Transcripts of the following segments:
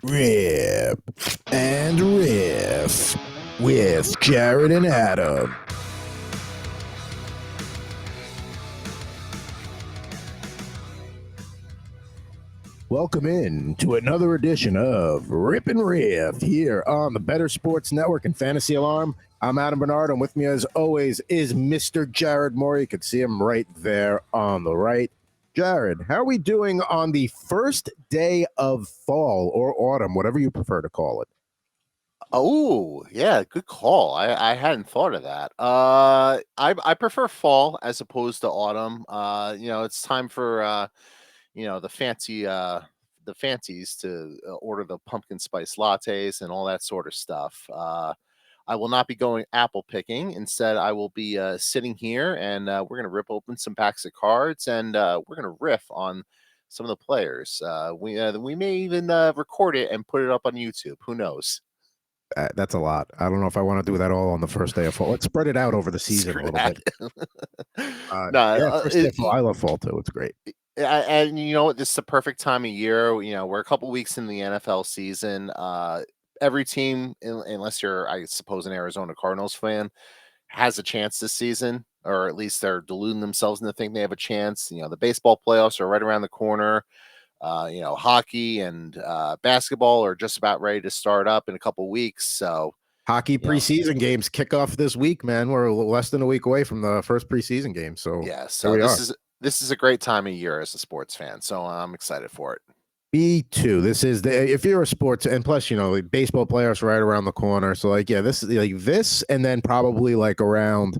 Rip and Riff with Jared and Adam. Welcome in to another edition of Rip and Riff here on the Better Sports Network and Fantasy Alarm. I'm Adam Bernard, and with me as always is Mr. Jared Moore. You can see him right there on the right. Jared, how are we doing on the first day of fall or autumn, whatever you prefer to call it? Oh, yeah, good call. I hadn't thought of that. I prefer fall as opposed to autumn. It's time for the fancies to order the pumpkin spice lattes and all that sort of stuff. I will not be going apple picking. Instead, I will be sitting here and we're gonna rip open some packs of cards and we're gonna riff on some of the players. We may even record it and put it up on YouTube. Who knows? That's a lot. I don't know if I want to do that all on the first day of fall. Let's spread it out over the season a Screw little that. bit. No, Yeah, first day of fall. I love fall too. It's great. and you know what? This is the perfect time of year. You know, we're a couple weeks in the NFL season. Every team, unless you're, I suppose, an Arizona Cardinals fan, has a chance this season, or at least they're deluding themselves into think they have a chance. You know, the baseball playoffs are right around the corner. Hockey and basketball are just about ready to start up in a couple weeks. So, Hockey you know, preseason games kick off this week, man. We're less than a week away from the first preseason game. So yeah. here So we this are. is this is a great time of year as a sports fan. So I'm excited for it. Me too. This is if you're a sports, and plus, like baseball playoffs right around the corner. So like, yeah, this is like this, and then probably like around,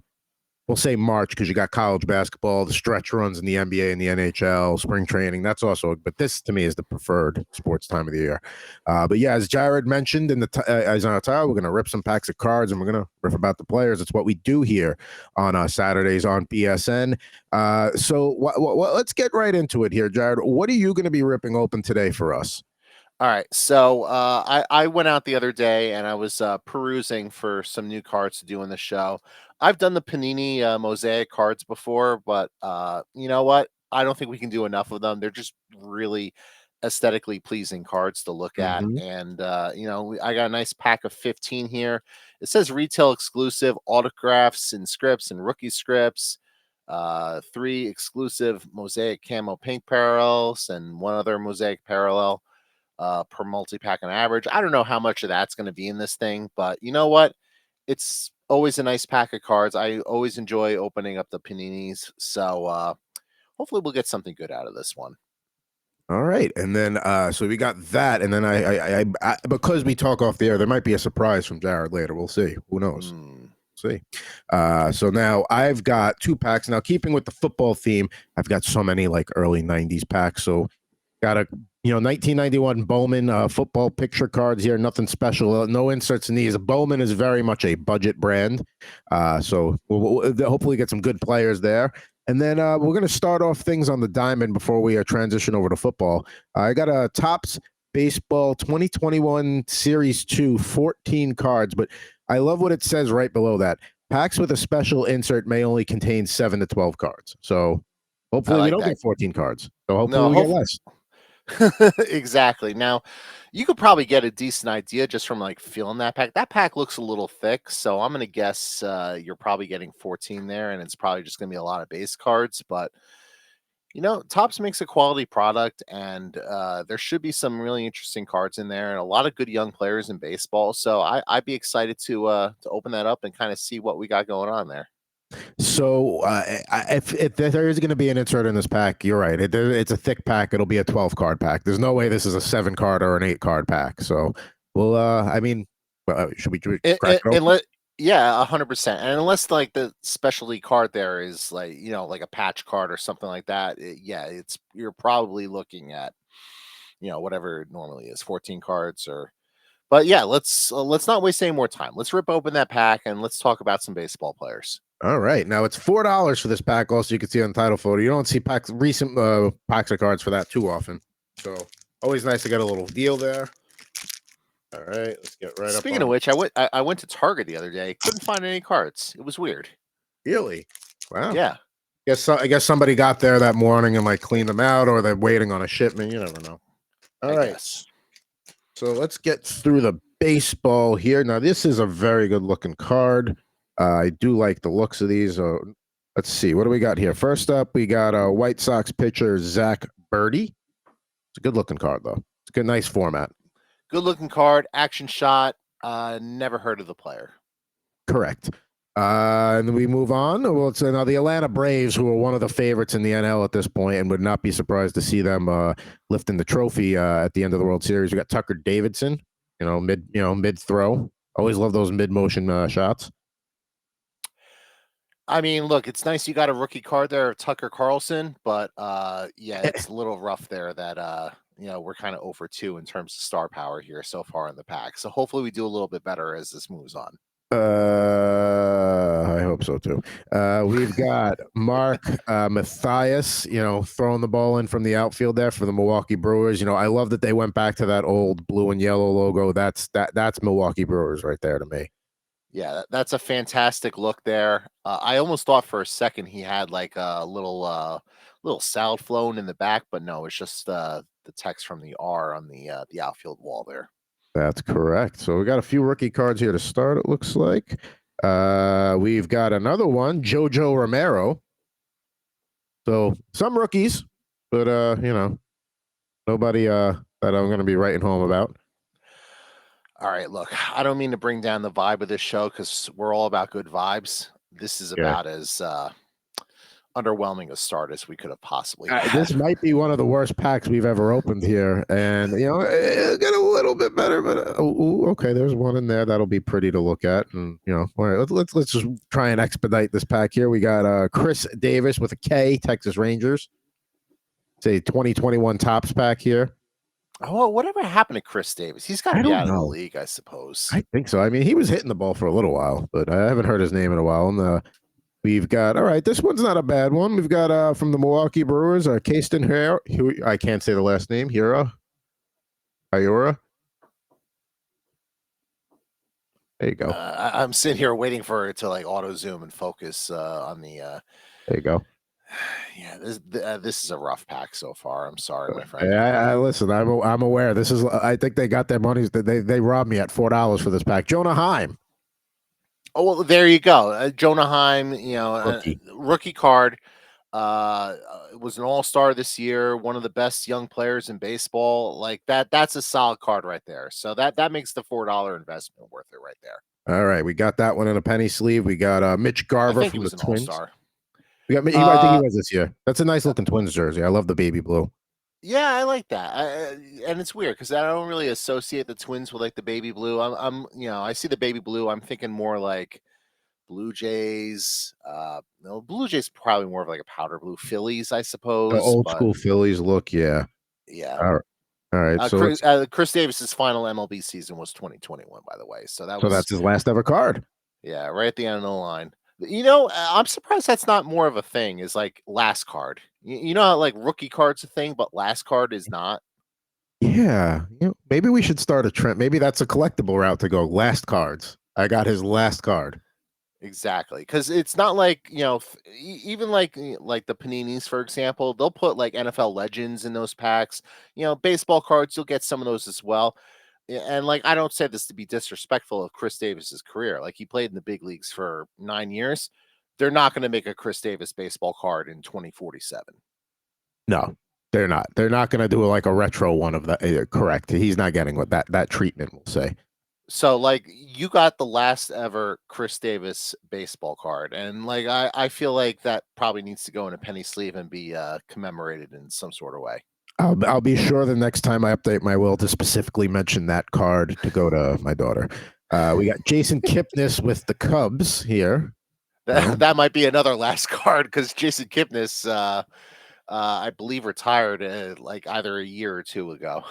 we'll say March, because you got college basketball, the stretch runs in the NBA and the NHL, spring training. That's also, but this to me is the preferred sports time of the year. But yeah, as Jared mentioned as on our title, we're gonna rip some packs of cards and we're gonna riff about the players. It's what we do here on Saturdays on BSN. So let's get right into it here, Jared. What are you gonna be ripping open today for us? All right. So I went out the other day and I was perusing for some new cards to do in the show. I've done the Panini Mosaic cards before, but you know what? I don't think we can do enough of them. They're just really aesthetically pleasing cards to look at. Mm-hmm. And, I got a nice pack of 15 here. It says retail exclusive autographs and scripts and rookie scripts. Three exclusive Mosaic camo pink parallels and one other Mosaic parallel per multi-pack on average. I don't know how much of that's going to be in this thing, but you know what? It's always a nice pack of cards. I always enjoy opening up the paninis. So hopefully we'll get something good out of this one. All right, and then so we got that, and then I because we talk off the air, there might be a surprise from Jared later. We'll see. Who knows? See. So now I've got two packs. Now, keeping with the football theme, I've got so many like early '90s packs. So got a 1991 Bowman football picture cards here. Nothing special. No inserts in these. Bowman is very much a budget brand. So we'll hopefully get some good players there. And then we're going to start off things on the diamond before we transition over to football. I got a Topps Baseball 2021 Series 2, 14 cards, but I love what it says right below that. Packs with a special insert may only contain 7 to 12 cards. So hopefully we like don't that. get 14 cards. So hopefully No, we get less. exactly. Now, you could probably get a decent idea just from like feeling that pack. That pack looks a little thick, so I'm going to guess you're probably getting 14 there, and it's probably just going to be a lot of base cards. But Topps makes a quality product, and there should be some really interesting cards in there, and a lot of good young players in baseball. So I'd be excited to open that up and kind of see what we got going on there. So if there is going to be an insert in this pack, you're right. It's a thick pack. It'll be a 12 card pack. There's no way this is a 7 card or an 8 card pack. So, well, should we crack it open? Yeah, 100%. And unless like the specialty card there is like a patch card or something like that, you're probably looking at whatever it normally is, 14 cards or. But yeah, let's not waste any more time. Let's rip open that pack and let's talk about some baseball players. All right. Now it's $4 for this pack. Also, you can see on the title photo. You don't see recent packs of cards for that too often. So always nice to get a little deal there. All right, let's get right up. Speaking of which, I went to Target the other day. Couldn't find any cards. It was weird. Really? Wow. Yeah. I guess somebody got there that morning and like cleaned them out, or they're waiting on a shipment. You never know. All right. Guess. So let's get through the baseball here. Now, this is a very good looking card. I do like the looks of these. Let's see. What do we got here? First up, we got a White Sox pitcher, Zach Birdie. It's a good looking card, though. It's a good, nice format. Good looking card, action shot. Never heard of the player. Correct. And then we move on. Well, it's now the Atlanta Braves, who are one of the favorites in the NL at this point, and would not be surprised to see them lifting the trophy at the end of the World Series. We got Tucker Davidson, mid throw. Always love those mid motion shots. I mean, look, it's nice you got a rookie card there, Tucker Carlson, but yeah, it's a little rough there that we're kind of over 2 in terms of star power here so far in the pack. So hopefully we do a little bit better as this moves on. I hope so too. We've got Mark Mathias, throwing the ball in from the outfield there for the Milwaukee Brewers. I love that they went back to that old blue and yellow logo. That's Milwaukee Brewers right there to me. Yeah, that's a fantastic look there. I almost thought for a second he had like a little salad flown in the back, but no, it's just the text from the R on the outfield wall there. That's correct. So we got a few rookie cards here to start, it looks like. We've got another one, Jojo Romero. So some rookies, but nobody that I'm going to be writing home about. All right, look, I don't mean to bring down the vibe of this show because we're all about good vibes. This is about as underwhelming a start as we could have possibly had. This might be one of the worst packs we've ever opened here, and it'll get a little bit better. But okay, there's one in there that'll be pretty to look at, and all right, let's just try and expedite this pack here. We got Chris Davis with a K, Texas Rangers. It's a 2021 Topps pack here. Oh, whatever happened to Chris Davis? He's got to be out of the league, I suppose. I think so. I mean, he was hitting the ball for a little while, but I haven't heard his name in a while. And we've got, all right, this one's not a bad one. We've got from the Milwaukee Brewers, Kaston Hare, who I can't say the last name, Hiura. There you go. I'm sitting here waiting for it to like auto zoom and focus on the. There you go. Yeah, this is a rough pack so far. I'm sorry, my friend. Listen, I'm aware. This is. I think they got their money. They robbed me at $4 for this pack. Jonah Heim. Oh well, there you go. Jonah Heim. Rookie card. Was an all-star this year. One of the best young players in baseball. Like that. That's a solid card right there. So that makes the $4 investment worth it right there. All right, we got that one in a penny sleeve. We got Mitch Garver from the Twins. All-star. We got. I think he was this year. That's a nice looking Twins jersey. I love the baby blue. Yeah, I like that. And it's weird because I don't really associate the Twins with like the baby blue. I see the baby blue. I'm thinking more like Blue Jays. Blue Jays probably more of like a powder blue. Phillies, I suppose. The old school Phillies look. Yeah. Yeah. All right. So Chris Davis's final MLB season was 2021, by the way. So that's his last ever card. Yeah, right at the end of the line. I'm surprised that's not more of a thing. Is like last card. You know how like rookie card's a thing, but last card is not. Yeah, maybe we should start a trend. Maybe that's a collectible route to go. Last cards. I got his last card. Exactly, because it's not like even like the Paninis, for example, they'll put like NFL legends in those packs. Baseball cards, you'll get some of those as well. And like, I don't say this to be disrespectful of Chris Davis's career. Like he played in the big leagues for 9 years. They're not going to make a Chris Davis baseball card in 2047. No, they're not. They're not going to do like a retro one of that. Correct. He's not getting what that treatment, we'll say. So like you got the last ever Chris Davis baseball card. And like, I feel like that probably needs to go in a penny sleeve and be commemorated in some sort of way. I'll be sure the next time I update my will to specifically mention that card to go to my daughter. We got Jason Kipnis with the Cubs here. That might be another last card because Jason Kipnis, I believe, retired like either a year or 2 ago.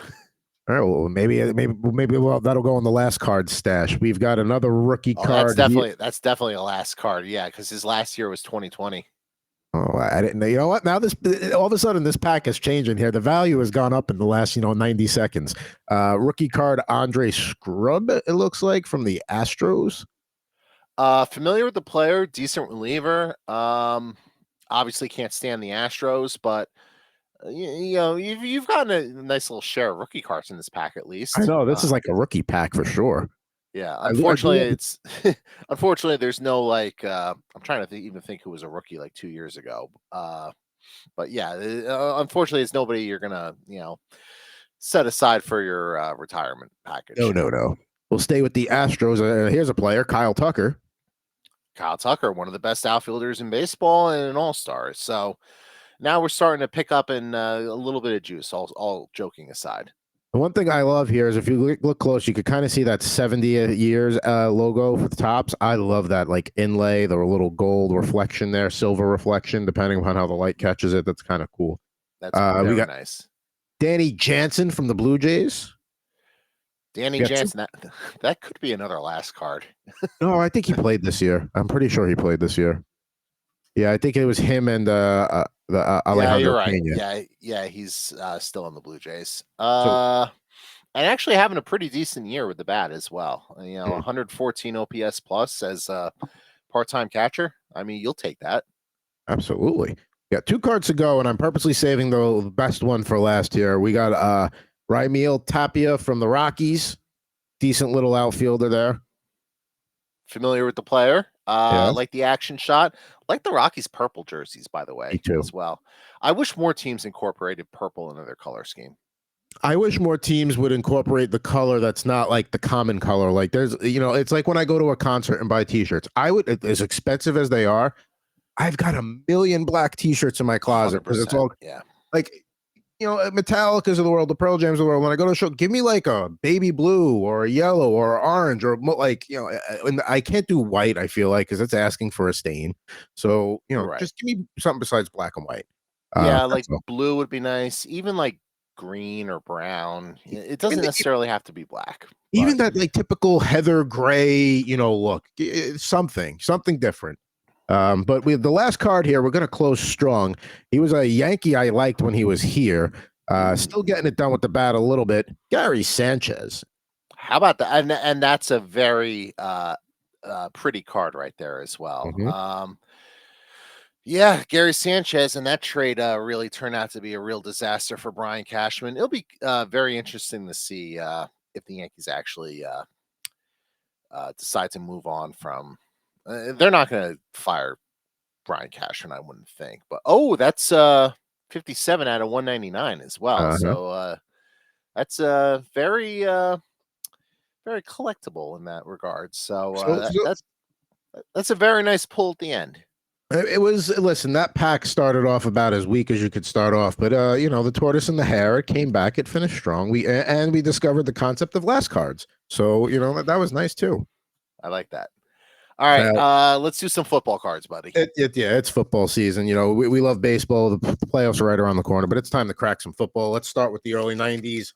All right, well, maybe that'll go on the last card stash. We've got another rookie card. That's definitely a last card. Yeah, because his last year was 2020. Oh, I didn't know. You know what? Now all of a sudden this pack is changing here. The value has gone up in the last 90 seconds. Rookie card Andre Scrub, it looks like, from the Astros. Familiar with the player, decent reliever. Obviously can't stand the Astros, but you've gotten a nice little share of rookie cards in this pack at I least. know this is like a rookie pack for sure. Yeah, I unfortunately, do have it's unfortunately there's no like I'm trying to even think who was a rookie like 2 years ago. But yeah, unfortunately, it's nobody you're gonna set aside for your retirement no, package. no, no. We'll stay with the Astros. Here's a player, Kyle Tucker. Kyle Tucker, one of the best outfielders in baseball and an all-star. So now we're starting to pick up in a little bit of juice. All joking aside. The one thing I love here is if you look close, you could kind of see that 70 years logo for the tops. I love that like inlay, the little gold reflection there, silver reflection, depending upon how the light catches it. That's kind of cool. That's We very got nice. Danny Jansen from the Blue Jays. Danny We got Jansen, that could be another last card. No, I think he played this year. I'm pretty sure he played this year. Yeah, I think it was him and Yeah, Alejandro you're right. Pena. Yeah, he's still in the Blue Jays. So And actually having a pretty decent year with the bat as well. 114 OPS plus as a part-time catcher. I mean, you'll take that. absolutely. Got 2 cards to go, and I'm purposely saving the best one for last here. We got Raimel Tapia from the Rockies. Decent little outfielder there. Familiar with the player. Yeah. Like the action shot. Like the Rockies purple jerseys, by the way, Me too. as well. I wish more teams incorporated purple into their color scheme. I wish more teams would incorporate the color that's not like the common color. Like there's, it's like when I go to a concert and buy T-shirts. I would, as expensive as they are, I've got a million black T-shirts in my closet because it's 100%. all Yeah. like, Metallica's of the world, the Pearl Jams of the world. When I go to a show, give me like a baby blue or a yellow or orange or like, and I can't do white. I feel like because it's asking for a stain. So Right. just give me something besides black and white. Yeah, like That's all. blue would be nice. Even like green or brown. It doesn't And necessarily have to be black. even But that like typical heather gray, look, something different. But we the last card here, we're gonna close strong. He was a Yankee I liked when he was here. Still getting it done with the bat a little bit. Gary Sanchez. how about that? And that's a very pretty card right there as well. Mhm. Yeah, Gary Sanchez and that trade really turned out to be a real disaster for Brian Cashman. It'll be very interesting to see if the Yankees actually decide to move on from. They're not going to fire Brian Cashman, I wouldn't think. But that's 57 out of 199 as well. Uh-huh. So that's very very collectible in that regard. So that's a very nice pull at the end. It was listen, that pack started off about as weak as you could start off, but the tortoise and the hare, it came back, it finished strong. We discovered the concept of last cards. So, that was nice too. I like that. All right, let's do some football cards, buddy. It's football season. We love baseball. The playoffs are right around the corner, but it's time to crack some football. Let's start with the early 90s.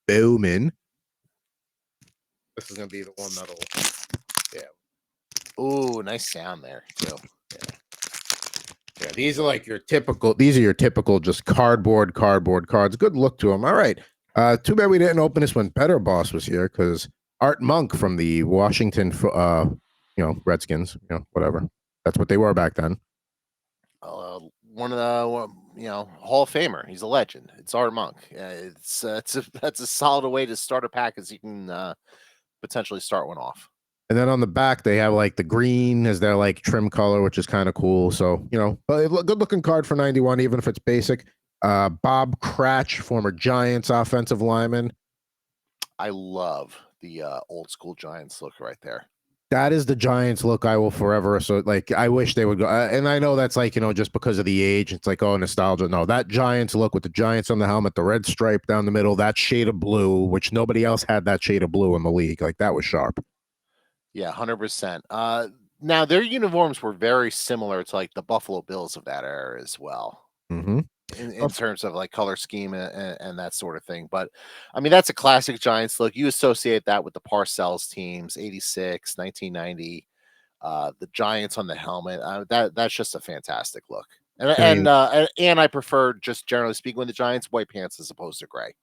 Bowman. This is going to be the one that'll, Ooh, nice sound there too. Yeah, these are your typical just cardboard cards. Good look to them. All right. Too bad we didn't open this when Better Boss was here because Art Monk from the Washington, Redskins, whatever. That's what they were back then. One of the Hall of Famer. He's a legend. It's Art Monk. That's a solid way to start a pack as you can potentially start one off. And then on the back, they have the green as their trim color, which is kind of cool. So, but good looking card for 91, even if it's basic. Bob Cratch, former Giants offensive lineman. I love the old school Giants look right there. That is the Giants look I will forever. So I wish they would go. And I know that's just because of the age. It's nostalgia. No, that Giants look with the Giants on the helmet, the red stripe down the middle, that shade of blue, which nobody else had that shade of blue in the league. That was sharp. Yeah, 100%. Now their uniforms were very similar to the Buffalo Bills of that era as well. Mm-hmm. In terms of color scheme and that sort of thing. But I mean, that's a classic Giants look. You associate that with the Parcells teams, 86, 1990, the Giants on the helmet. That's just a fantastic look. And I prefer, just generally speaking, with the Giants, white pants as opposed to gray.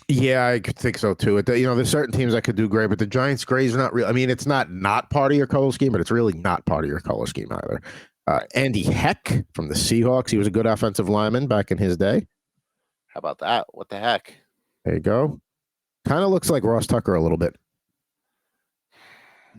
Yeah, I could think so too. There's certain teams that could do gray, but the Giants grays are not real. I mean, it's not part of your color scheme, but it's really not part of your color scheme either. Andy Heck from the Seahawks. He was a good offensive lineman back in his day. How about that? What the heck? There you go. Kind of looks like Ross Tucker a little bit.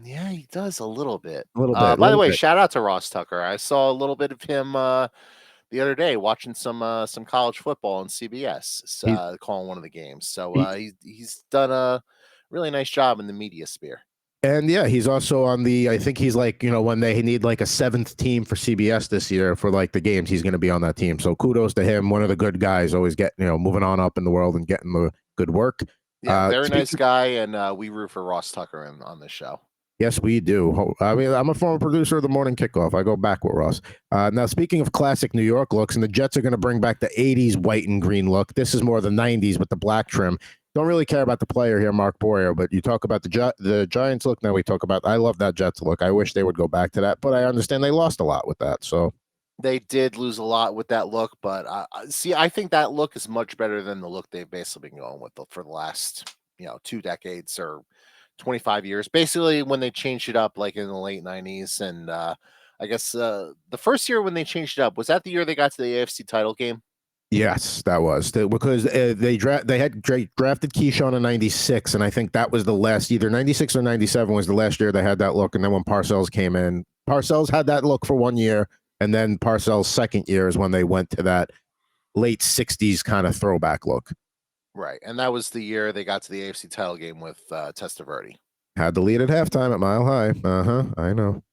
Yeah, he does a little bit. A little bit. A By the little way, bit. shout out to Ross Tucker. I saw a little bit of him the other day watching some college football on CBS, He, calling one of the games. So he, he's done a really nice job in the media sphere. and yeah, he's also on the. I think he's like, when they need like a seventh team for CBS this year for like the games, he's going to be on that team. So kudos to him. One of the good guys, always moving on up in the world and getting the good work. Yeah, very nice Speaking, guy, and we root for Ross Tucker on this show. Yes, we do. I mean, I'm a former producer of the Morning Kickoff. I go back with Ross. Now, speaking of classic New York looks, and the Jets are going to bring back the 80s white and green look. This is more the 90s with the black trim. Don't really care about the player here, Mark Boyer, but you talk about the Giants look. Now we talk about, I love that Jets look. I wish they would go back to that, but I understand they lost a lot with that. So they did lose a lot with that look, but see, I think that look is much better than the look they've basically been going with for the last 2 decades or 25 years. Basically, when they changed it up, like in the late 90s, and I guess the first year when they changed it up, was that the year they got to the AFC title game? yes, that was because they had drafted Keyshawn in '96, and I think that was the last, either '96 or '97 was the last year they had that look. And then when Parcells came in, Parcells had that look for 1 year, and then Parcells' second year is when they went to that late '60s kind of throwback look. Right, and that was the year they got to the AFC title game with Testaverde. Had the lead at halftime at Mile High. I know.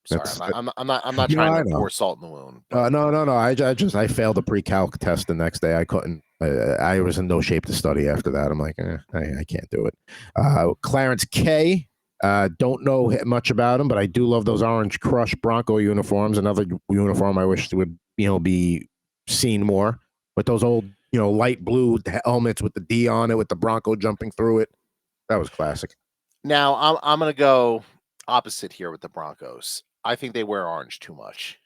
Sorry, I'm not trying to pour salt in the wound. No. I failed the pre-calc test the next day. I couldn't. I was in no shape to study after that. I'm like, I can't do it. Clarence K. Don't know much about him, but I do love those orange Crush Bronco uniforms. Another uniform I wish would be seen more. But those old light blue helmets with the D on it, with the Bronco jumping through it. That was classic. Now I'm gonna go opposite here with the Broncos. I think they wear orange too much.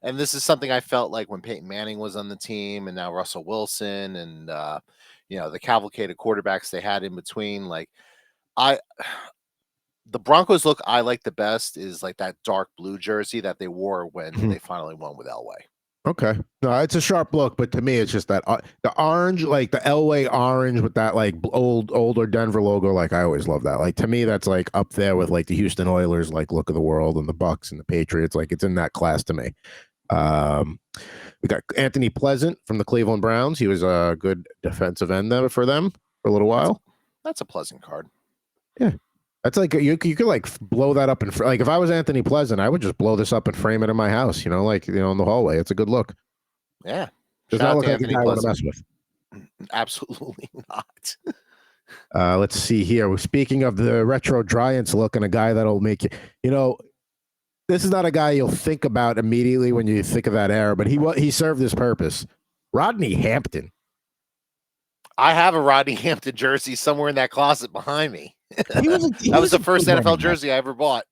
And this is something I felt like when Peyton Manning was on the team, and now Russell Wilson, and the cavalcade of quarterbacks they had in between. Like I the Broncos look I like the best is like that dark blue jersey that they wore when they finally won with Elway. Okay. No, it's a sharp look, but to me, it's just that the orange, like the Elway orange with that like older Denver logo. Like I always love that. Like to me, that's like up there with like the Houston Oilers, like look of the world, and the Bucks and the Patriots. Like it's in that class to me. We got Anthony Pleasant from the Cleveland Browns. He was a good defensive end there for them for a little while. That's a Pleasant card. Yeah. That's like you could like blow that up and like if I was Anthony Pleasant, I would just blow this up and frame it in my house. In the hallway. It's a good look. Yeah, does not look like a guy I want to mess with. Absolutely not. Let's see here. Speaking of the retro Giants look, and a guy that'll make this is not a guy you'll think about immediately when you think of that era, but he served his purpose. Rodney Hampton. I have a Rodney Hampton jersey somewhere in that closet behind me. That was the first NFL jersey I ever bought.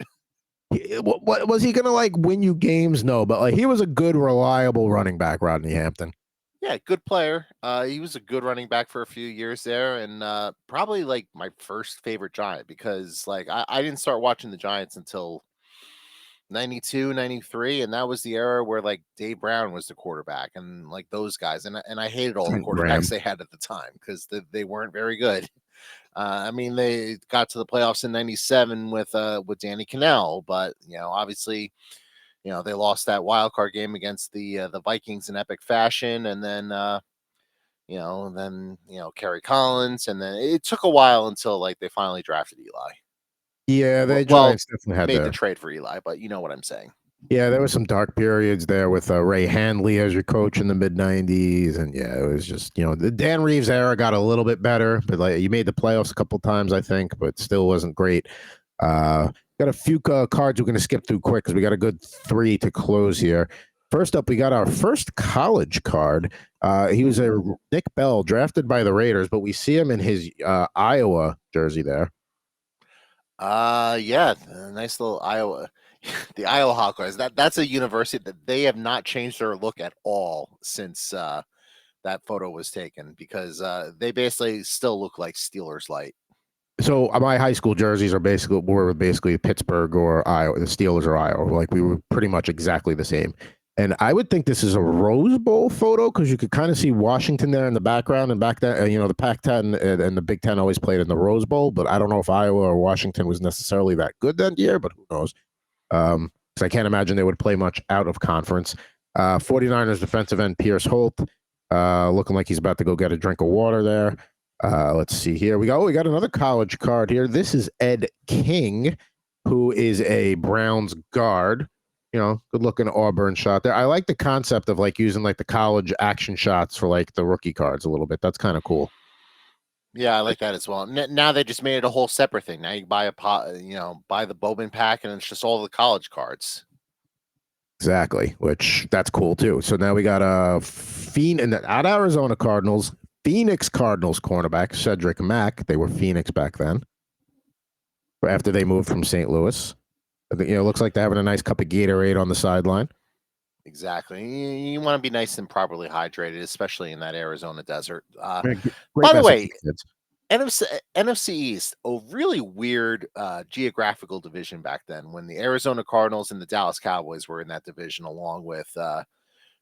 What was he gonna like win you games? No, but like he was a good, reliable running back, Rodney Hampton. Yeah, good player. He was a good running back for a few years there, and probably like my first favorite Giant because like I didn't start watching the Giants until 92, 93, and that was the era where like Dave Brown was the quarterback and like those guys, and I hated all the quarterbacks they had at the time because they weren't very good. I mean, they got to the playoffs in '97 with Danny Cannell, but obviously, they lost that wild card game against the Vikings in epic fashion, and then Kerry Collins, and then it took a while until like they finally drafted Eli. Yeah, they Giants definitely had made the trade for Eli, but you know what I'm saying. Yeah, there was some dark periods there with Ray Handley as your coach in the mid '90s, and yeah, it was just the Dan Reeves era got a little bit better, but like you made the playoffs a couple times, I think, but still wasn't great. Got a few cards we're going to skip through quick because we got a good 3 to close here. First up, we got our first college card. He was a Nick Bell, drafted by the Raiders, but we see him in his Iowa jersey there. Yeah, nice little Iowa. The Iowa Hawkeyes. That's a university that they have not changed their look at all since that photo was taken because they basically still look like Steelers light. So my high school jerseys were basically Pittsburgh or Iowa, the Steelers or Iowa. Like we were pretty much exactly the same. And I would think this is a Rose Bowl photo because you could kind of see Washington there in the background, and back then, the Pac-10 and the Big Ten always played in the Rose Bowl, but I don't know if Iowa or Washington was necessarily that good that year, but who knows? Because I can't imagine they would play much out of conference. 49ers defensive end Pierce Holt, looking like he's about to go get a drink of water there. Let's see here. We got another college card here. This is Ed King, who is a Browns guard. Good looking Auburn shot there. I like the concept of like using like the college action shots for like the rookie cards a little bit. That's kind of cool. Yeah, I like that as well. Now they just made it a whole separate thing. Now you buy buy the Bowman pack, and it's just all the college cards. Exactly, which that's cool too. So now we got a at Arizona Cardinals, Phoenix Cardinals cornerback Cedric Mack. They were Phoenix back then. After they moved from St. Louis. It looks like they're having a nice cup of Gatorade on the sideline. Exactly. You want to be nice and properly hydrated, especially in that Arizona desert. Great by the way, kids. NFC East, a really weird geographical division back then when the Arizona Cardinals and the Dallas Cowboys were in that division along with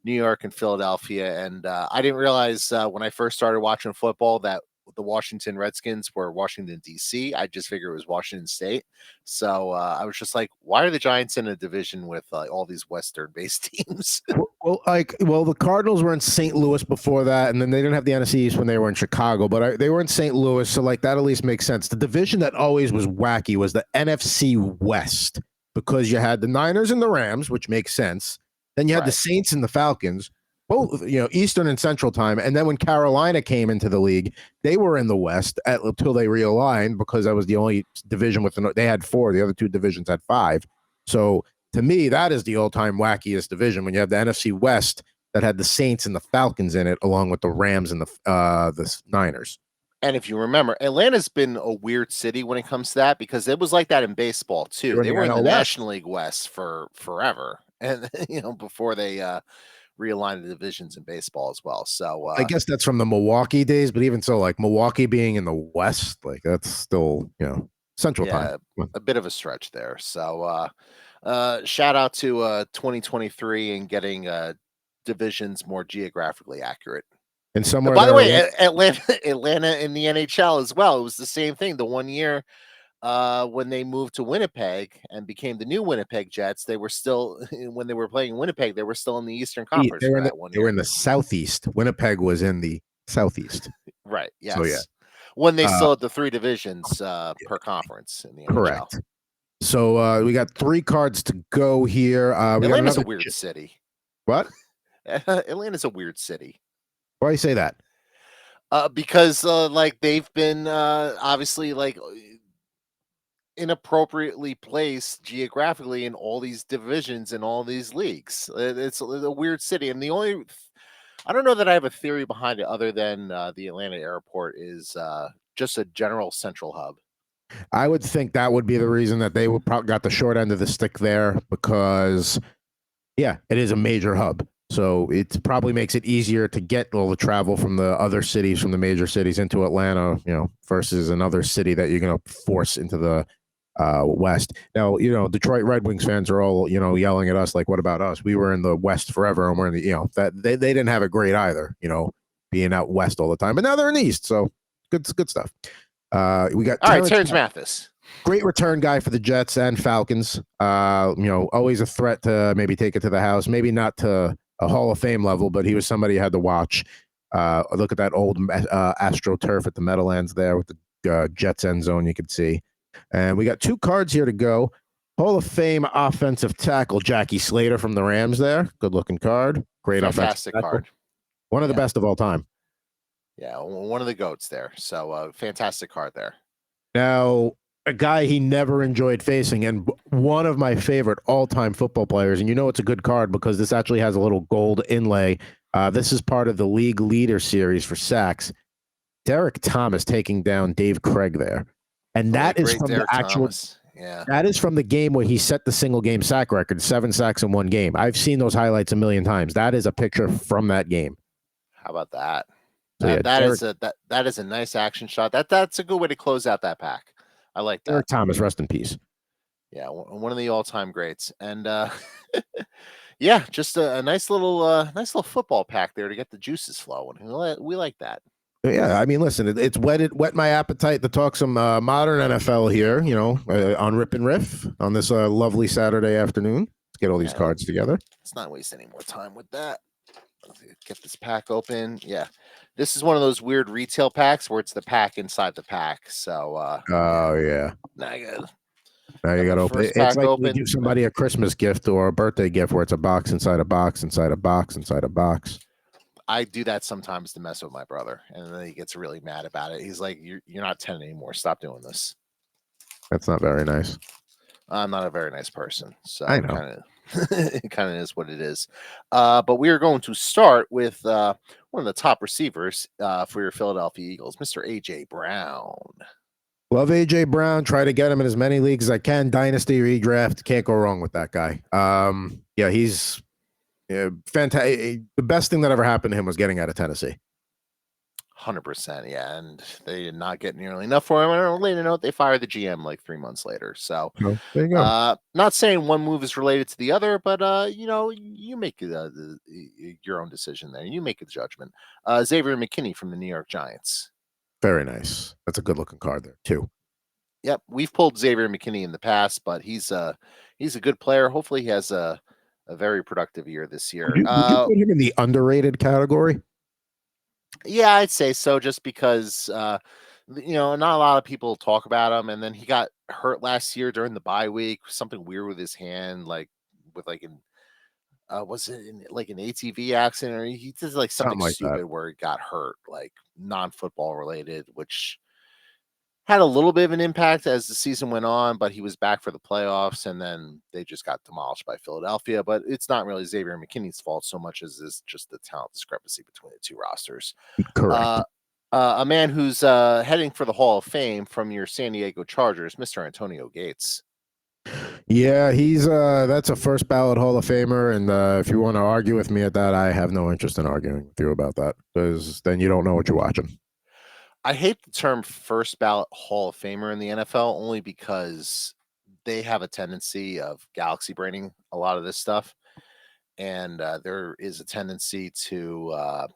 New York and Philadelphia. And I didn't realize when I first started watching football that the Washington Redskins were Washington, D.C. I just figured it was Washington State. So I was just like, why are the Giants in a division with all these Western-based teams? Well, the Cardinals were in St. Louis before that, and then they didn't have the NFC East when they were in Chicago, but they were in St. Louis, so like that at least makes sense. The division that always was wacky was the NFC West because you had the Niners and the Rams, which makes sense. Then you had the Saints and the Falcons, both Eastern and Central time. And then when Carolina came into the league, they were in the West until they realigned because that was the only division they had 4. The other 2 divisions had 5. So to me, that is the all-time wackiest division when you have the NFC West that had the Saints and the Falcons in it, along with the Rams and the Niners. And if you remember, Atlanta's been a weird city when it comes to that because it was like that in baseball too. They were in the National League West for forever, and before they realigned the divisions in baseball as well. So I guess that's from the Milwaukee days, but even so, like Milwaukee being in the West, like that's still Central time. A bit of a stretch there. So shout out to 2023 and getting divisions more geographically accurate. And somewhere, by the way, Atlanta in the NHL as well. It was the same thing. The one year when they moved to Winnipeg and became the new Winnipeg Jets, they were still when they were playing in Winnipeg, they were still in the Eastern Conference. They were in the Southeast. Winnipeg was in the Southeast. Right. Yes. So, yeah. When they still had the 3 divisions per conference in the NHL. Correct. So we got 3 cards to go here. Atlanta's a weird city. What? Atlanta's a weird city. Why do you say that? Because like they've been obviously like inappropriately placed geographically in all these divisions and all these leagues. It's a weird city, and I don't know that I have a theory behind it other than the Atlanta airport is just a general central hub. I would think that would be the reason that they would probably got the short end of the stick there because, it is a major hub. So it probably makes it easier to get all the travel from the other cities, from the major cities into Atlanta, versus another city that you're going to force into the West. Now, Detroit Red Wings fans are all, yelling at us like, what about us? We were in the West forever, and we're in the, that they didn't have it great either, being out West all the time. But now they're in the East, so good stuff. We got Terrence Mathis. Great return guy for the Jets and Falcons. Always a threat to maybe take it to the house, maybe not to a Hall of Fame level, but he was somebody you had to watch. Look at that old AstroTurf at the Meadowlands there with the Jets end zone you could see. And we got 2 cards here to go. Hall of Fame offensive tackle Jackie Slater from the Rams there. Good looking card. Great fantastic card. One of the best of all time. Yeah, one of the GOATs there. So fantastic card there. Now, a guy he never enjoyed facing, and one of my favorite all-time football players, and it's a good card because this actually has a little gold inlay. This is part of the League Leader Series for sacks. Derek Thomas taking down Dave Craig there. And that is from Derek the actual Thomas. Yeah. That is from the game where he set the single game sack record, 7 sacks in one game. I've seen those highlights a million times. That is a picture from that game. How about that? So, that is a nice action shot. That's a good way to close out that pack. I like that. Derek Thomas, rest in peace. Yeah, one of the all-time greats. And Yeah, just a nice little football pack there to get the juices flowing. We like that. Yeah, I mean, listen, it's whet my appetite to talk some modern NFL here. On Rip and Riff on this lovely Saturday afternoon. Let's get all these Yeah, cards together. let's not waste any more time with that. Let's get this pack open. Yeah, this is one of those weird retail packs where it's the pack inside the pack. So, yeah, Oh yeah. now I Now you got got the to open it. first It's pack like you open. give somebody a Christmas gift or a birthday gift where it's a box inside a box inside a box inside a box. I do that sometimes to mess with my brother, and then he gets really mad about it. He's like, "You're not 10 anymore. Stop doing this." That's not very nice. I'm not a very nice person, I so know. it kind of is what it is. But we are going to start with one of the top receivers for your Philadelphia Eagles, Mr. AJ Brown. Love AJ Brown. Try to get him in as many leagues as I can. Dynasty redraft. Can't go wrong with that guy. Yeah, he's fantastic. The best thing that ever happened to him was getting out of Tennessee. 100%, yeah, and they did not get nearly enough for him. And on a later note, they fired the GM like 3 months later. So, So there you go. not saying one move is related to the other, but you make your own decision there. You make a judgment. Xavier McKinney from the New York Giants. Very nice. That's a good looking card there too. Yep, we've pulled Xavier McKinney in the past, but he's a good player. Hopefully, he has a very productive year this year. Would you put him in the underrated category? Yeah, I'd say so, just because not a lot of people talk about him. And then he got hurt last year during the bye week, something weird with his hand, like with like an was it like an ATV accident, or he did like something Something like that. stupid where he got hurt, like non-football related, which had a little bit of an impact as the season went on, but he was back for the playoffs, and then they just got demolished by Philadelphia. But it's not really Xavier McKinney's fault so much as is just the talent discrepancy between the two rosters. Correct. Uh, a man who's heading for the Hall of Fame from your San Diego Chargers, Mr. Antonio Gates. Yeah, he's that's a first ballot Hall of Famer, and if you want to argue with me at that, I have no interest in arguing with you about that because then you don't know what you're watching. I hate the term first ballot Hall of Famer in the NFL only because they have a tendency of galaxy braining a lot of this stuff. And there is a tendency to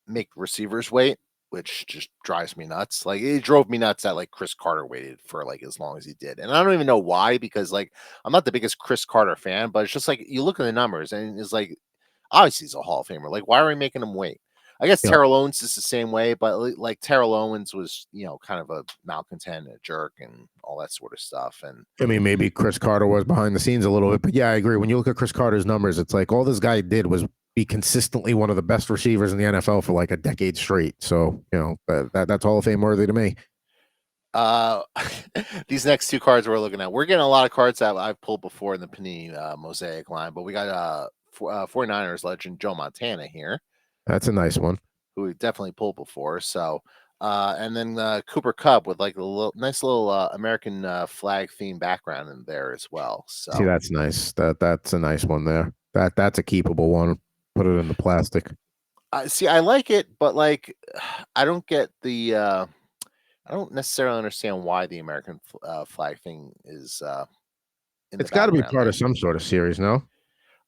make receivers wait, which just drives me nuts. Like it drove me nuts that like Chris Carter waited for like as long as he did, and I don't even know why because like I'm not the biggest Chris Carter fan, but it's just like you look at the numbers and it's like obviously he's a Hall of Famer. Like why are we making him wait? I guess Yeah. Terrell Owens is the same way, but like Terrell Owens was kind of a malcontent, a jerk, and all that sort of stuff. And I mean, maybe Chris Carter was behind the scenes a little bit, but yeah, I agree. When you look at Chris Carter's numbers, it's like all this guy did was be consistently one of the best receivers in the NFL for like a decade straight. So, that's Hall of Fame worthy to me. Uh, these next two cards we're looking at, we're getting a lot of cards that I've pulled before in the Panini Mosaic line, but we got 49ers legend Joe Montana here, That's a nice one. who we definitely pulled before. So, and then Cooper Kupp with like a nice little American flag theme background in there as well. So, See, that's nice. That's a nice one there. That's a keepable one. Put it in the plastic. see, I like it, but like, I don't get the. I don't necessarily understand why the American flag thing is in the It's got to be background part there. of some sort of series, no?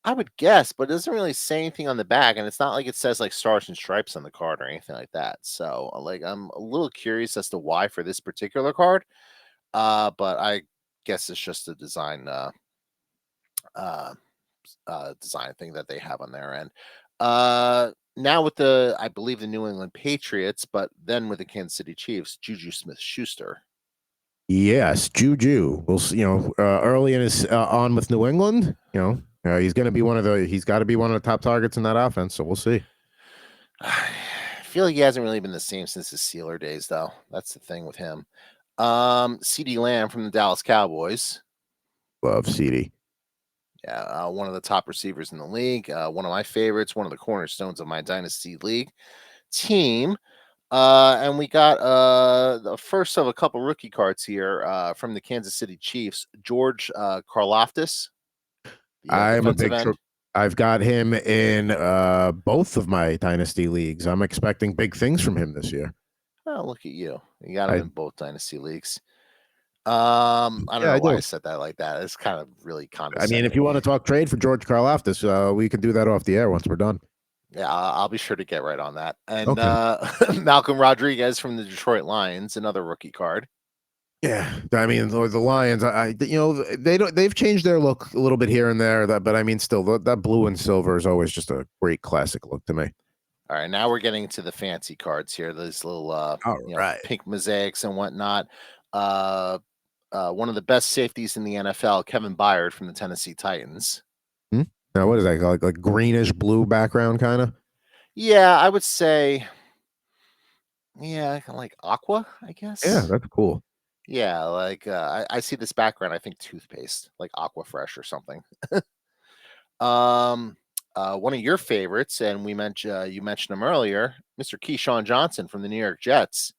I would guess, but it doesn't really say anything on the back, and it's not like it says like stars and stripes on the card or anything like that. So, like, I'm a little curious as to why for this particular card. But I guess it's just a uh, design thing that they have on their end. Now with I believe the New England Patriots, but then with the Kansas City Chiefs, Juju Smith-Schuster. Yes, Juju. We'll see, early in his on with New England, he's going to be he's got to be one of the top targets in that offense. So we'll see. I feel like he hasn't really been the same since his Steeler days, though. That's the thing with him. CD Lamb from the Dallas Cowboys. Love CD. Yeah, one of the top receivers in the league. One of my favorites, one of the cornerstones of my Dynasty League team. And we got the first of a couple rookie cards here from the Kansas City Chiefs, George Karlaftis, the I'm a defensive big. end. I've got him in both of my dynasty leagues. I'm expecting big things from him this year. Oh, look at you. You got him in both Dynasty Leagues. I don't Yeah, know I why do. I said that like that. It's kind of really I mean, if you condescending. want to talk trade for George Karlaftis, we can do that off the air once we're done. Yeah, I'll be sure to get right on that. And Okay. Malcolm Rodriguez from the Detroit Lions, another rookie card. Yeah, I mean the Lions. They've changed their look a little bit here and there. But I mean, still that blue and silver is always just a great classic look to me. All right, now we're getting to the fancy cards here. Those little, All right. pink mosaics and whatnot. Uh, one of the best safeties in the NFL, Kevin Byard from the Tennessee Titans. Hmm? Now, what is that? Like greenish blue background, kind of? Yeah, I would say, yeah, kinda like aqua, I Yeah, guess. that's cool. Yeah, like I see this background. I think toothpaste, like Aqua Fresh or something. Um, one of your favorites, and you mentioned him earlier, Mr. Keyshawn Johnson from the New York Jets.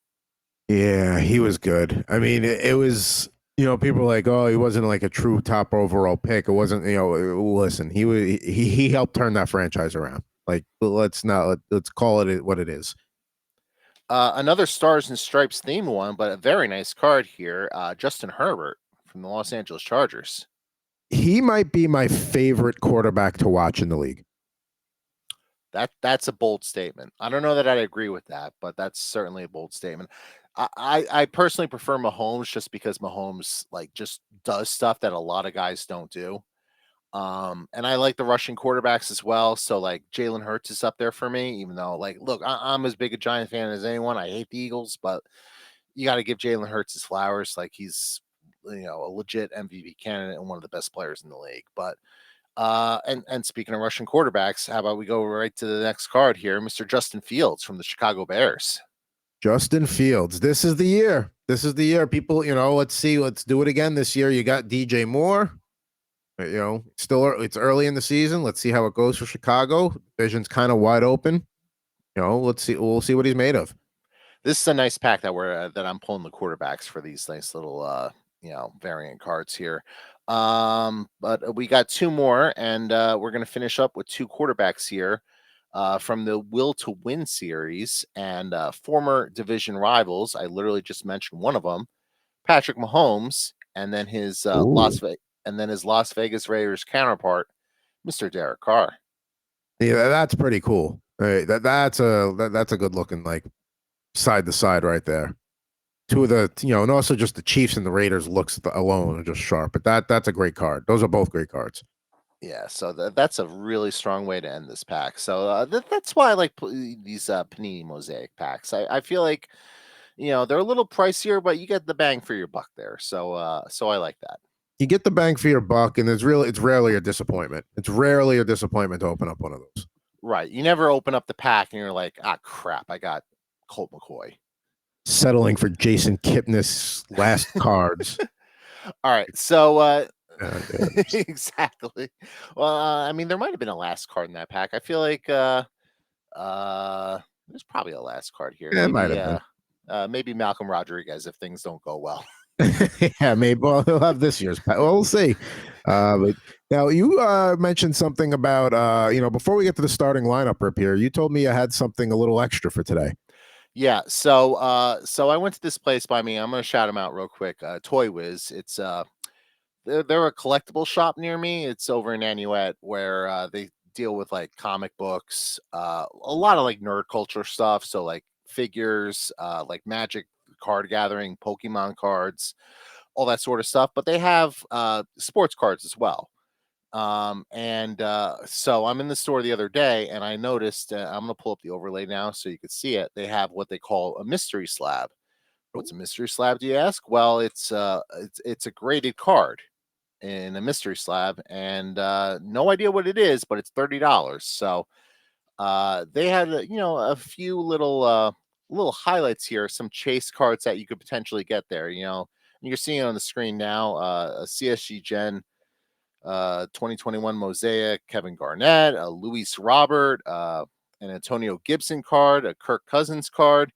Yeah, he was good. I mean, it was, people were like, oh, he wasn't like a true top overall pick. It wasn't, listen, he helped turn that franchise around. Like, let's call it what it is. Another Stars and Stripes theme one, but a very nice card here. Justin Herbert from the Los Angeles Chargers. He might be my favorite quarterback to watch in the league. That's a bold statement. I don't know that I'd agree with that, but that's certainly a bold statement. I personally prefer Mahomes just because Mahomes like just does stuff that a lot of guys don't do. And I like the Russian quarterbacks as well. So like Jalen Hurts is up there for me, even though like look, I'm as big a Giant fan as anyone. I hate the Eagles, but you got to give Jalen Hurts his flowers. Like he's a legit MVP candidate and one of the best players in the league. But and speaking of Russian quarterbacks, how about we go right to the next card here, Mr. Justin Fields from the Chicago Bears. Justin Fields. This is the year. This is the year. People, let's see. Let's do it again this year. You got DJ Moore. It's early in the season. Let's see how it goes for Chicago. Division's kind of wide open. Let's see. We'll see what he's made of. This is a nice pack that I'm pulling the quarterbacks for these nice little variant cards here. But we got two more, and we're gonna finish up with two quarterbacks here from the Will to Win series and former division rivals. I literally just mentioned one of them, Patrick Mahomes, and then his Ooh. Las Vegas Raiders counterpart, Mr. Derek Carr. Yeah, that's pretty cool. That's a good looking like side to side right there. Two of the and also just the Chiefs and the Raiders looks alone are just sharp. But that's a great card. Those are both great cards. Yeah, so that's a really strong way to end this pack. So that's why I like these Panini Mosaic packs. I feel like they're a little pricier, but you get the bang for your buck there. So I like that. You get the bang for your buck, and it's rarely a disappointment. It's rarely a disappointment to open up one of those. Right. You never open up the pack and you're like, ah, crap, I got Colt McCoy. Settling for Jason Kipnis' last cards. All right. So Uh, exactly. Well, I mean, there might have been a last card in that pack. I feel like there's probably a last card here. it might have been. Maybe Malcolm Rodriguez if things don't go well. Yeah, maybe. Well, he'll have this year's pack. Well, we'll see. But now you mentioned something about before we get to the starting lineup, Rip, here, you told me you had something a little extra for today. Yeah, so I went to this place by me. I'm gonna shout them out real quick. Toy Wiz. It's they're a collectible shop near me. It's over in Nanuet where they deal with like comic books, a lot of like nerd culture stuff. So like figures, like Magic card gathering, Pokemon cards, all that sort of stuff. But they have sports cards as well. So I'm in the store the other day and I noticed, I'm going to pull up the overlay now so you can see it. They have what they call a mystery slab. What's a mystery slab, do you ask? Well, it's a graded card in a mystery slab, and no idea what it is, but it's $30. So they had a few little highlights here, some chase cards that you could potentially get there. You're seeing it on the screen now, a CSG Gen 2021 Mosaic, Kevin Garnett, a Luis Robert, an Antonio Gibson card, a Kirk Cousins card.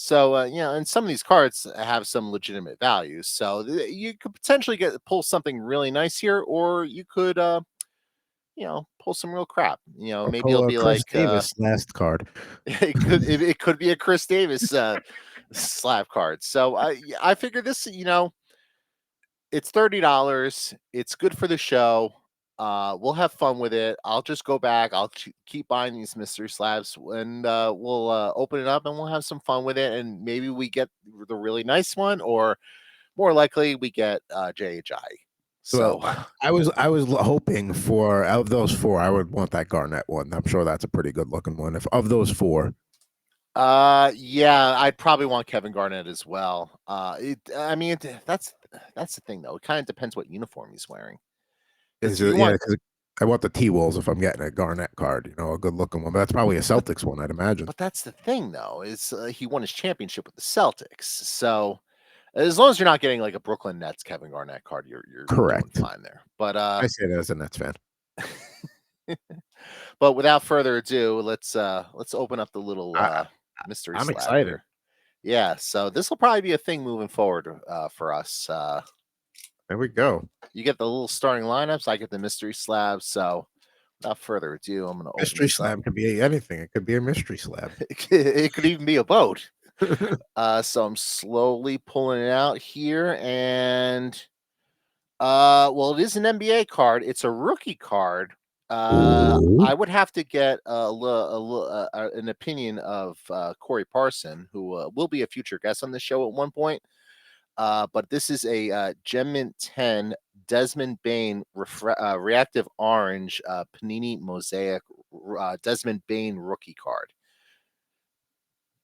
So and some of these cards have some legitimate value. So you could potentially pull something really nice here, or you could pull some real crap. Or Maybe it'll pull a be Chris like Davis last card. it could be a Chris Davis slab card. So I figure this. It's $30. It's good for the show. We'll have fun with it. I'll just go back. I'll keep buying these mystery slabs, and we'll open it up and we'll have some fun with it. And maybe we get the really nice one, or more likely we get JHI. So, Well, I was hoping for, of those four, I would want that Garnett one. I'm sure that's a pretty good looking one. If of those four, yeah, I'd probably want Kevin Garnett as well. That's the thing though. It kind of depends what uniform he's wearing. is You it, yeah, want, because I want the T-Wolves if I'm getting a Garnett card, you know, a good looking one. But that's probably a Celtics one, I'd imagine. but that's the thing though, is he won his championship with the Celtics. So as long as you're not getting like a Brooklyn Nets Kevin Garnett card, you're Correct. doing fine there. But I say that as a Nets fan. but without further ado, let's open up the little mystery I'm slab excited. here. Yeah, so this will probably be a thing moving forward for us. There we go. You get the little starting lineups. I get the mystery slab. So without further ado, I'm going to open Mystery slab could be anything. It could be a mystery slab. It could even be a boat. So I'm slowly pulling it out here, and well, it is an NBA card. It's a rookie card. Ooh. I would have to get an opinion of Corey Parson, who will be a future guest on the show at one point. But this is a Gem Mint 10 Desmond Bain Reactive Orange Panini Mosaic Desmond Bain rookie card.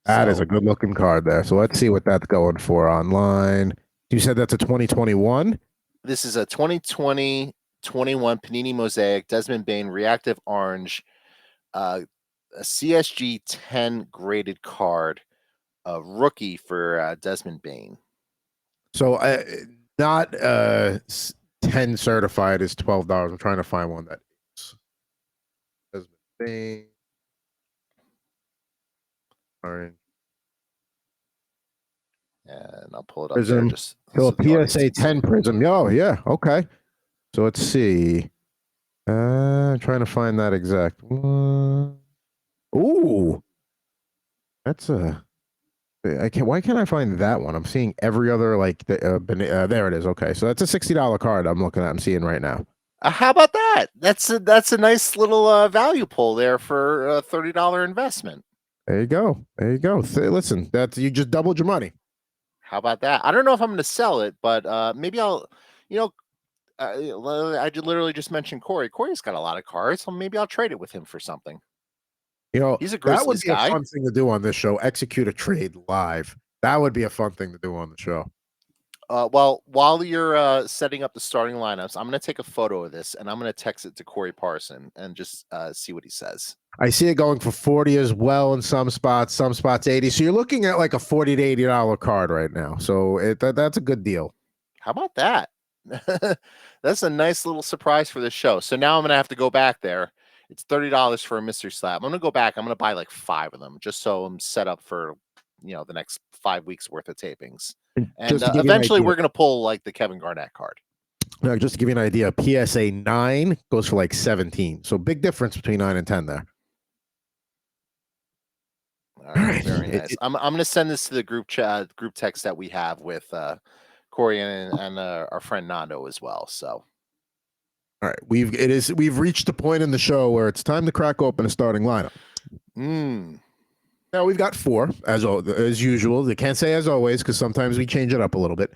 That is a good looking card there. So let's see what that's going for online. You said that's a 2021? This is a 2020-21 Panini Mosaic Desmond Bain Reactive Orange, a CSG 10 graded card, a rookie for Desmond Bain. So not 10 certified is $12. I'm trying to find one that is Desmond Bain. Orange. And I'll pull it up Prism. there. Just so a PSA 10 Prism. Oh, yeah. Okay. So let's see. Trying to find that exact one. Ooh. That's a... why can't I find that one? I'm seeing every other, like, there it is. Okay. So that's a $60 card I'm looking at. I'm seeing right now. How about that? That's a nice little value pull there for a $30 investment. There you go. There you go. Listen, you just doubled your money. How about that? I don't know if I'm going to sell it, but maybe I'll, I literally just mentioned Corey. Corey's got a lot of cards, so maybe I'll trade it with him for something. You know, he's a Grizzlies that would be guy. A fun thing to do on this show. Execute a trade live. That would be a fun thing to do on the show. Well, while you're setting up the starting lineups, I'm going to take a photo of this and I'm going to text it to Corey Parson and just see what he says. I see it going for 40 as well in some spots 80. So you're looking at like a $40 to $80 card right now. So that's a good deal. How about that? That's a nice little surprise for the show. So now I'm going to have to go back there. It's $30 for a mystery slab. I'm going to go back. I'm going to buy like 5 of them just so I'm set up for, the next 5 weeks worth of tapings. And eventually we're going to pull like the Kevin Garnett card. Now, just to give you an idea, PSA 9 goes for like 17. So big difference between 9 and 10 there. All right, very nice. I'm going to send this to the group text that we have with Corey and our friend Nando as well. So, all right, we've reached the point in the show where it's time to crack open a starting lineup. Now we've got 4 as usual. They can't say as always because sometimes we change it up a little bit.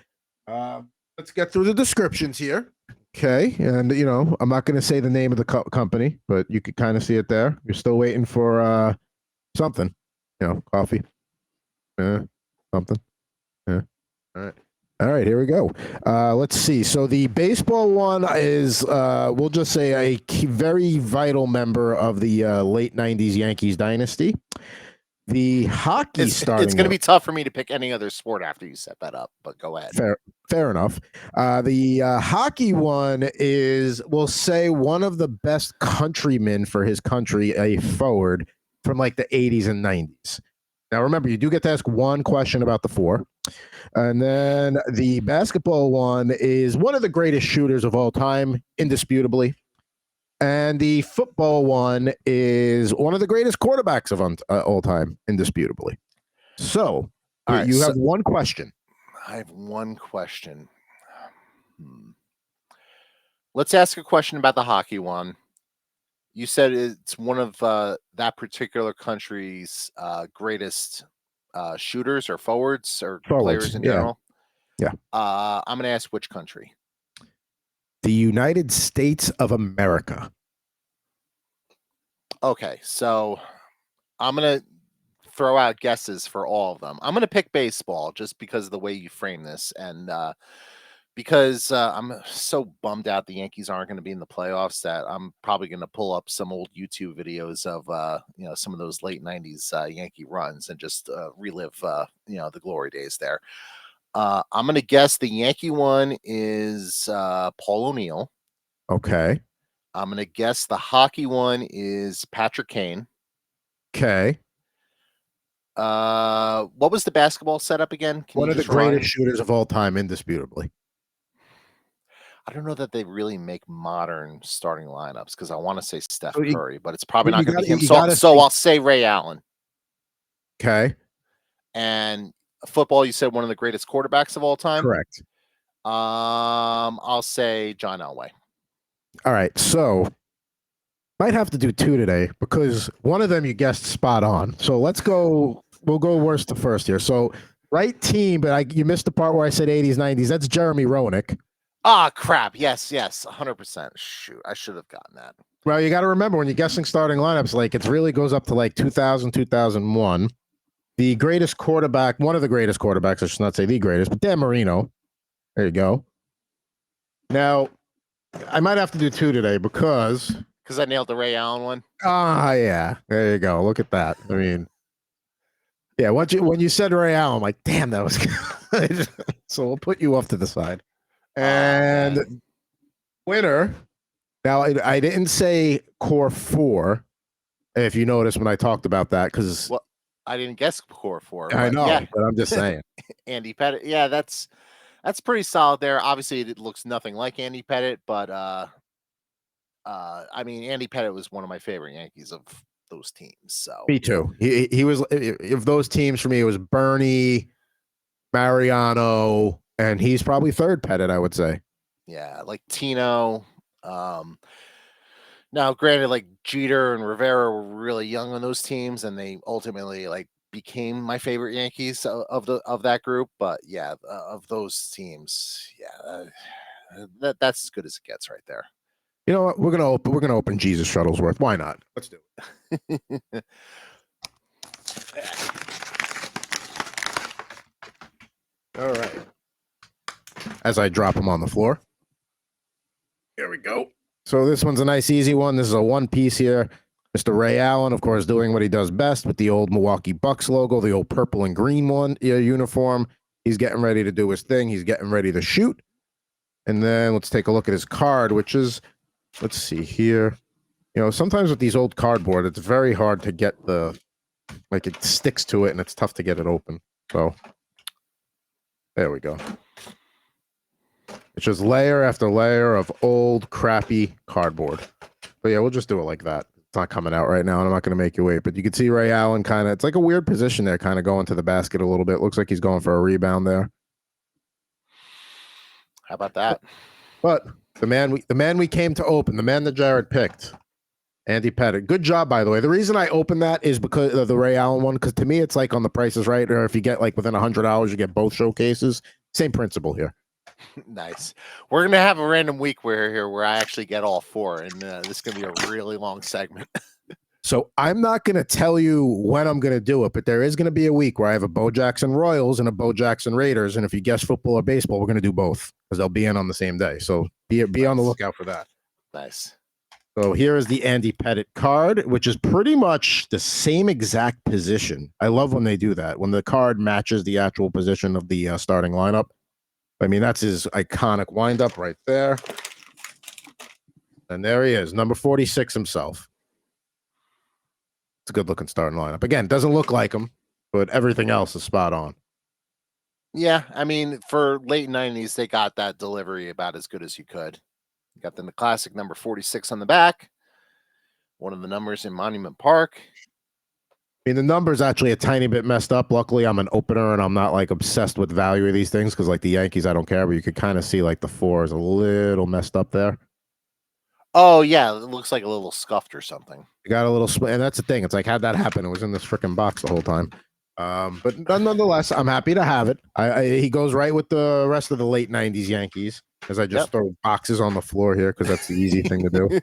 Let's get through the descriptions here. Okay, and I'm not going to say the name of the company, but you could kind of see it there. You're still waiting for something. Coffee. Something. Yeah. All right, here we go. Let's see. So the baseball one is, we'll just say, a very vital member of the late 90s Yankees dynasty. The hockey it's going to be tough for me to pick any other sport after you set that up, but go ahead. Fair enough. The hockey one is, we'll say, one of the best countrymen for his country, a forward from like the 80s and 90s. Now, remember, you do get to ask one question about the 4. And then the basketball one is one of the greatest shooters of all time, indisputably. And the football one is one of the greatest quarterbacks of all time, indisputably. So, you have one question. I have one question. Let's ask a question about the hockey one. You said it's one of that particular country's greatest shooters or forwards or players in general. Yeah. I'm going to ask which country. The United States of America. Okay, so I'm going to throw out guesses for all of them. I'm going to pick baseball just because of the way you frame this, and because I'm so bummed out the Yankees aren't going to be in the playoffs that I'm probably going to pull up some old YouTube videos of some of those late 90s Yankee runs and just relive the glory days there. I'm going to guess the Yankee one is Paul O'Neill. Okay. I'm going to guess the hockey one is Patrick Kane. Okay. What was the basketball setup again? One of the greatest shooters of all time, indisputably. I don't know that they really make modern starting lineups because I want to say Steph Curry, but it's probably not going to be him. So I'll say Ray Allen. Okay. And football, you said one of the greatest quarterbacks of all time? Correct. I'll say John Elway. All right. So might have to do two today because one of them you guessed spot on. So let's go. We'll go worst to first here. So right team, but you missed the part where I said 80s, 90s. That's Jeremy Roenick. Ah, crap. Yes, 100%. Shoot, I should have gotten that. Well, you got to remember when you're guessing starting lineups, like it really goes up to like 2000, 2001. The greatest quarterback, one of the greatest quarterbacks, I should not say the greatest, but Dan Marino. There you go. Now, I might have to do two today because I nailed the Ray Allen one. Yeah. There you go. Look at that. I mean, yeah. When you said Ray Allen, I'm like, damn, that was good. So we'll put you off to the side. And winner. Now, I didn't say core 4. If you notice when I talked about that, because I didn't guess core 4. I know, but I'm just saying. Andy Pettitte. Yeah, that's pretty solid there. Obviously, it looks nothing like Andy Pettitte, but I mean, Andy Pettitte was one of my favorite Yankees of those teams. So me too. He was, if those teams for me, it was Bernie, Mariano, and he's probably third Pettitte, I would say. Yeah, like Tino. Now, granted, like Jeter and Rivera were really young on those teams, and they ultimately became my favorite Yankees of that group. But yeah, of those teams, yeah, that's as good as it gets right there. You know what? We're gonna open Jesus Shuttlesworth. Why not? Let's do it. All right. As I drop him on the floor. Here we go. So this one's a nice, easy one. This is a one piece here. Mr. Ray Allen, of course, doing what he does best with the old Milwaukee Bucks logo, the old purple and green uniform. He's getting ready to do his thing. He's getting ready to shoot. And then let's take a look at his card, which is, let's see here. You know, sometimes with these old cardboard, it's very hard to get it sticks to it and it's tough to get it open. So there we go. It's just layer after layer of old, crappy cardboard. But yeah, we'll just do it like that. It's not coming out right now, and I'm not going to make you wait. But you can see Ray Allen it's like a weird position there, kind of going to the basket a little bit. Looks like he's going for a rebound there. How about that? But the man we came to open, the man that Jared picked, Andy Pettitte. Good job, by the way. The reason I opened that is because of the Ray Allen one, because to me, it's like on The Price is Right, or if you get within $100, you get both showcases. Same principle here. Nice. We're gonna have a random week where I actually get all 4, and this is gonna be a really long segment. So I'm not gonna tell you when I'm gonna do it, but there is gonna be a week where I have a Bo Jackson Royals and a Bo Jackson Raiders, and if you guess football or baseball, we're gonna do both because they'll be in on the same day. So be on the lookout for that. Nice. So here is the Andy Pettitte card, which is pretty much the same exact position. I love when they do that, when the card matches the actual position of the starting lineup. I mean, that's his iconic windup right there. And there he is, number 46 himself. It's a good-looking starting lineup. Again, doesn't look like him, but everything else is spot on. Yeah, I mean, for late 90s, they got that delivery about as good as you could. You got the classic number 46 on the back, one of the numbers in Monument Park. I mean, the number's actually a tiny bit messed up. Luckily, I'm an opener and I'm not like obsessed with the value of these things because, like the Yankees, I don't care, but you could kind of see like the 4 is a little messed up there. Oh yeah, it looks like a little scuffed or something. You got a little split, and that's the thing. It's like, how'd that happen? It was in this freaking box the whole time. But nonetheless, I'm happy to have it. He goes right with the rest of the late '90s Yankees, as I just throw boxes on the floor here because that's the easy thing to do.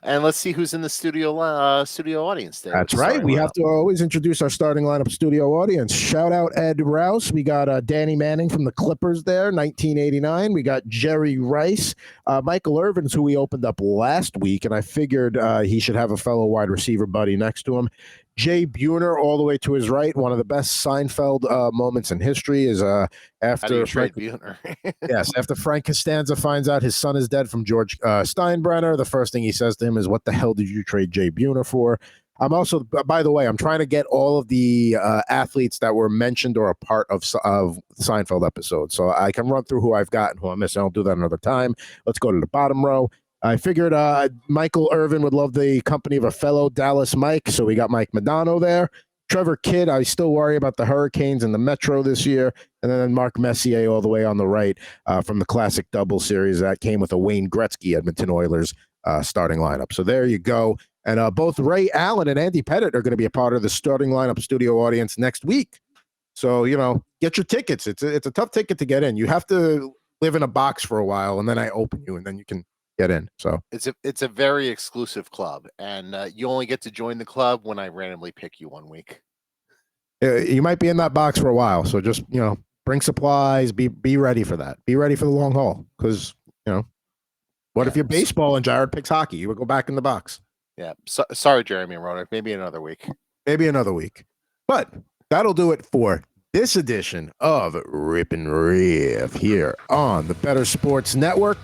And let's see who's in the studio audience today. That's right. We have to always introduce our starting lineup studio audience. Shout out Ed Rouse. We got Danny Manning from the Clippers there, 1989. We got Jerry Rice. Michael Irvin's who we opened up last week, and I figured he should have a fellow wide receiver buddy next to him. Jay Buhner, all the way to his right. One of the best Seinfeld moments in history is after Frank Buhner. Yes, after Frank Costanza finds out his son is dead from George Steinbrenner, the first thing he says to him is, "What the hell did you trade Jay Buhner for?" I'm also, by the way, I'm trying to get all of the athletes that were mentioned or a part of Seinfeld episodes, so I can run through who I've got and who I'm missing. I'll do that another time. Let's go to the bottom row. I figured Michael Irvin would love the company of a fellow Dallas Mike, so we got Mike Madonna there. Trevor Kidd, I still worry about the Hurricanes and the Metro this year. And then Mark Messier all the way on the right from the classic double series that came with a Wayne Gretzky Edmonton Oilers starting lineup. So there you go. And both Ray Allen and Andy Pettit are going to be a part of the starting lineup studio audience next week. So, get your tickets. It's a tough ticket to get in. You have to live in a box for a while, and then I open you, and then you can get in. So it's a very exclusive club, and you only get to join the club when I randomly pick you one week. You might be in that box for a while, so just bring supplies. Be ready for that. Be ready for the long haul, because what if you're baseball and Jared picks hockey? You would go back in the box. Yeah, sorry, Jeremy and Ronak. Maybe another week. But that'll do it for this edition of Rip N Riff here on the Better Sports Network.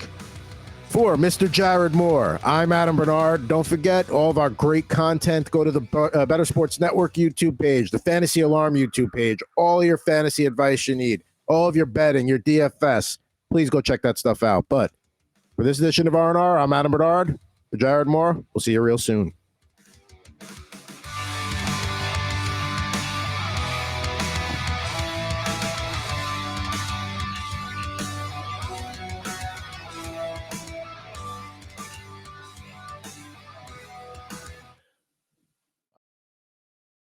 For Mr. Jared Moore, I'm Adam Bernard. Don't forget all of our great content. Go to the Better Sports Network YouTube page, the Fantasy Alarm YouTube page, all your fantasy advice you need, all of your betting, your DFS. Please go check that stuff out. But for this edition of R&R, I'm Adam Bernard. For Jared Moore, we'll see you real soon.